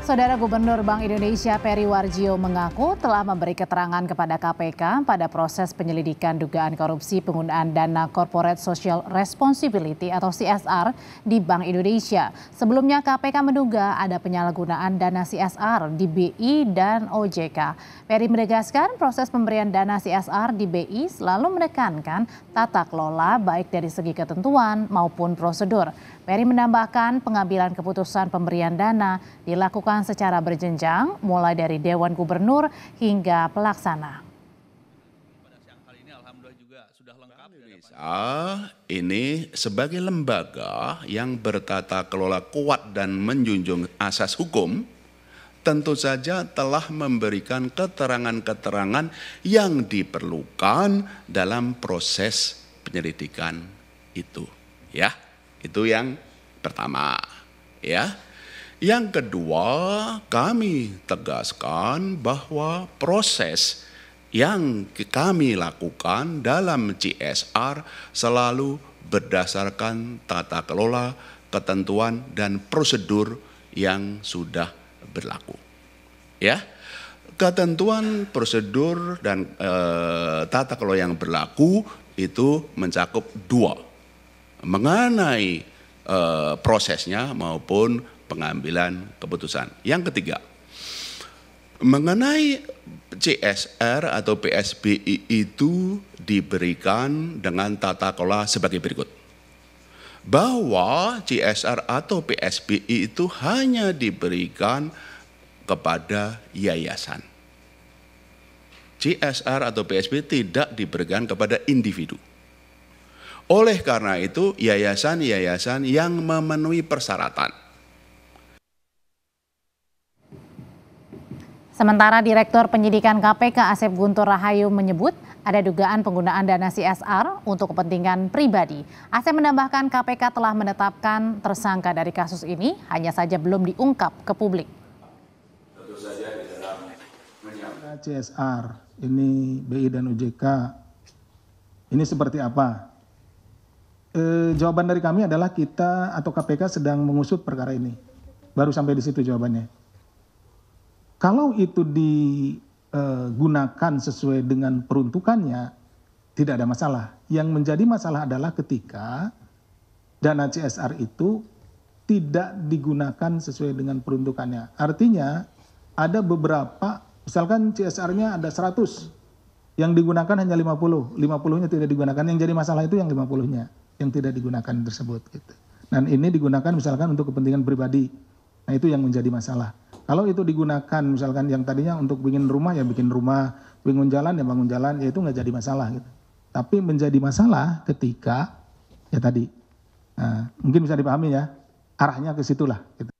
Saudara Gubernur Bank Indonesia Peri Warjio mengaku telah memberi keterangan kepada KPK pada proses penyelidikan dugaan korupsi penggunaan dana Corporate Social Responsibility atau CSR di Bank Indonesia. Sebelumnya KPK menduga ada penyalahgunaan dana CSR di BI dan OJK. Peri menegaskan proses pemberian dana CSR di BI selalu menekankan tata kelola baik dari segi ketentuan maupun prosedur. Peri menambahkan pengambilan keputusan pemberian dana dilakukan secara berjenjang mulai dari Dewan Gubernur hingga pelaksana. Ini sebagai lembaga yang bertata kelola kuat dan menjunjung asas hukum, tentu saja telah memberikan keterangan-keterangan yang diperlukan dalam proses penyelidikan itu, ya. Itu yang pertama, ya. Yang kedua, kami tegaskan bahwa proses yang kami lakukan dalam CSR selalu berdasarkan tata kelola, ketentuan dan prosedur yang sudah berlaku. Ya. Ketentuan, prosedur dan tata kelola yang berlaku itu mencakup dua. Mengenai prosesnya maupun pengambilan keputusan. Yang ketiga, mengenai CSR atau PSBI itu diberikan dengan tata kelola sebagai berikut. Bahwa CSR atau PSBI itu hanya diberikan kepada yayasan. CSR atau PSBI tidak diberikan kepada individu. Oleh karena itu, yayasan-yayasan yang memenuhi persyaratan. Sementara Direktur Penyidikan KPK Asep Guntur Rahayu menyebut ada dugaan penggunaan dana CSR untuk kepentingan pribadi. Asep menambahkan KPK telah menetapkan tersangka dari kasus ini, hanya saja belum diungkap ke publik. Tentu saja di dalam CSR, ini BI dan OJK, ini seperti apa? Jawaban dari kami adalah kita atau KPK sedang mengusut perkara ini. Baru sampai di situ jawabannya. Kalau itu digunakan sesuai dengan peruntukannya, tidak ada masalah. Yang menjadi masalah adalah ketika dana CSR itu tidak digunakan sesuai dengan peruntukannya. Artinya ada beberapa, misalkan CSR-nya ada 100, yang digunakan hanya 50, 50-nya tidak digunakan. Yang jadi masalah itu yang 50-nya. Yang tidak digunakan tersebut gitu. Dan ini digunakan misalkan untuk kepentingan pribadi. Nah, itu yang menjadi masalah. Kalau itu digunakan misalkan yang tadinya untuk bikin rumah ya bikin rumah, bangun jalan ya bangun jalan, ya itu nggak jadi masalah gitu. Tapi menjadi masalah ketika ya tadi. Nah, mungkin bisa dipahami ya, arahnya ke situlah gitu.